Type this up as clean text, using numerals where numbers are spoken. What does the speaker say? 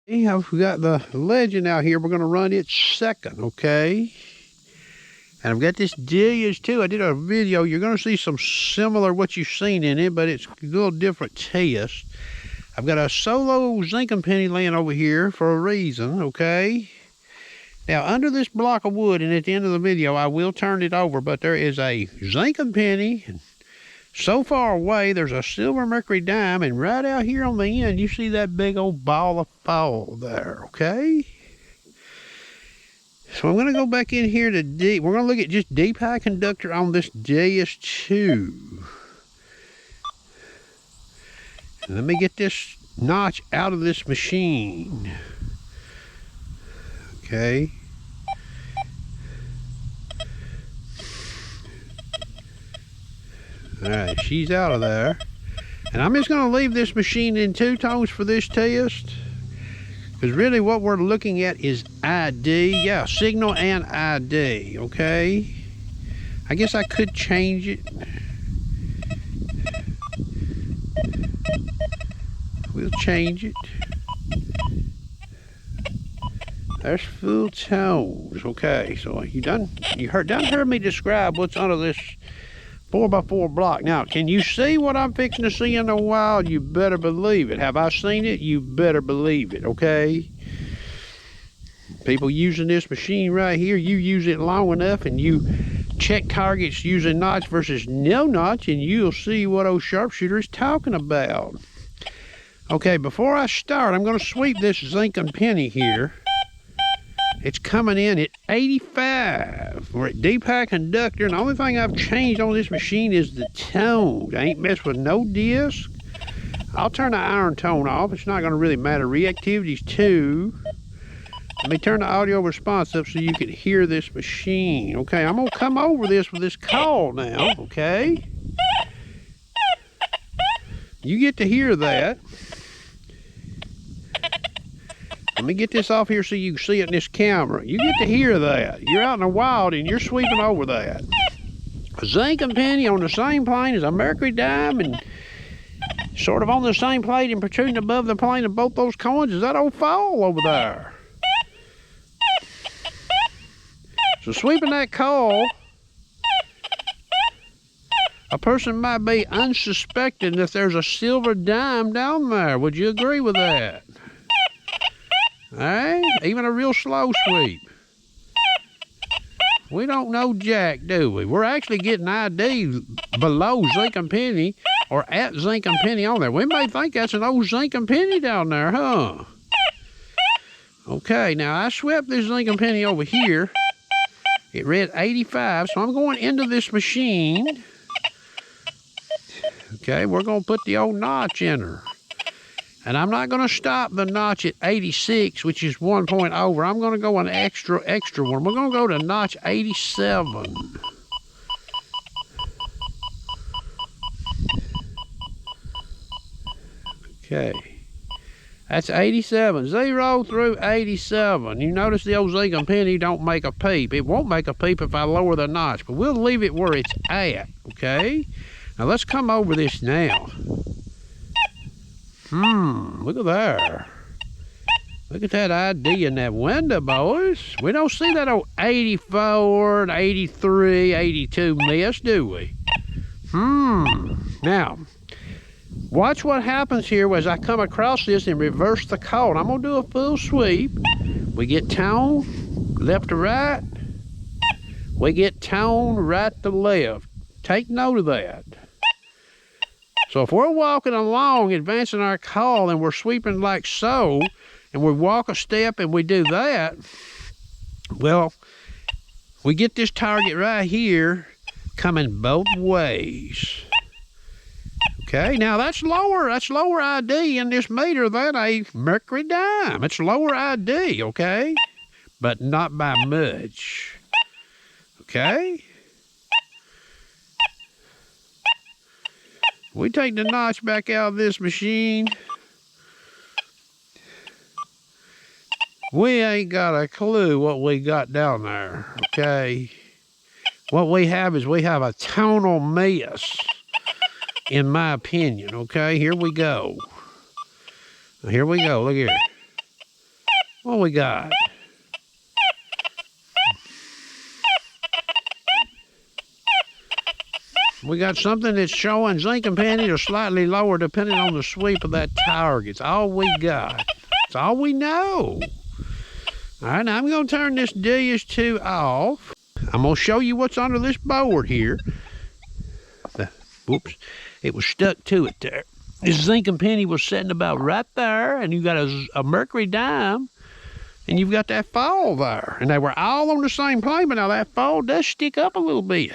I've got the Legend out here. We're going to run it second, okay? And I've got this Deus too. I did a video. You're going to see some similar what you've seen in it, but it's a little different test. I've got a solo zinc and penny laying over here for a reason, okay? Now, under this block of wood, and at the end of the video, I will turn it over, but there is a zinc and penny. So far away, there's a silver mercury dime, and right out here on the end, you see that big old ball of fall there, okay? So I'm going to go back in here to deep. We're going to look at just deep high conductor on this JS2. And let me get this notch out of this machine. Okay. Alright, she's out of there. And I'm just going to leave this machine in 2 tones for this test. Because really what we're looking at is ID. Yeah, signal and ID, okay? I guess I could change it. We'll change it. There's full tones. Okay, so done heard me describe what's under this 4x4 block. Now, can you see what I'm fixing to see in the wild? You better believe it. Have I seen it? You better believe it, okay? People using this machine right here, you use it long enough and you check targets using notch versus no notch, and you'll see what old sharpshooter is talking about. Okay, before I start, I'm going to sweep this zinc and penny here. It's coming in at 85. We're at deep high conductor, and the only thing I've changed on this machine is the tone. I ain't messed with no disc. I'll turn the iron tone off. It's not going to really matter. Reactivity's 2. Let me turn the audio response up so you can hear this machine. Okay, I'm going to come over this with this call now, okay? You get to hear that. Let me get this off here so you can see it in this camera. You get to hear that. You're out in the wild and you're sweeping over that. A zinc and penny on the same plane as a mercury dime and sort of on the same plate and protruding above the plane of both those coins is that old fall over there. So sweeping that call, a person might be unsuspecting that there's a silver dime down there. Would you agree with that? Hey, even a real slow sweep. We don't know jack, do we? We're actually getting ID below zinc and penny or at zinc and penny on there. We may think that's an old zinc and penny down there, huh? Okay, now I swept this zinc and penny over here. It read 85, so I'm going into this machine. Okay, we're going to put the old notch in her. And I'm not going to stop the notch at 86, which is 1 point over. I'm going to go an extra one. We're going to go to notch 87. Okay. That's 87. 0 through 87. You notice the old zinc and penny don't make a peep. It won't make a peep if I lower the notch, but we'll leave it where it's at, okay? Now let's come over this now. Look at there. Look at that ID in that window, boys. We don't see that old 84 and 83, 82 miss, do we? Now, watch what happens here as I come across this and reverse the call. I'm going to do a full sweep. We get tone left to right. We get tone right to left. Take note of that. So if we're walking along, advancing our call, and we're sweeping like so, and we walk a step and we do that, well, we get this target right here coming both ways. Okay, now that's lower ID in this meter than a mercury dime. It's lower ID, okay? But not by much. Okay? We take the notch back out of this machine. We ain't got a clue what we got down there, okay? What we have is we have a tonal miss, in my opinion, okay? Here we go. Here we go, look here. What we got? We got something that's showing zinc and pennies are slightly lower depending on the sweep of that target. It's all we got. It's all we know. All right, now I'm going to turn this DS2 off. I'm going to show you what's under this board here. Whoops. It was stuck to it there. This zinc and penny was sitting about right there, and you got a mercury dime, and you've got that fall there. And they were all on the same plane, but now that fall does stick up a little bit.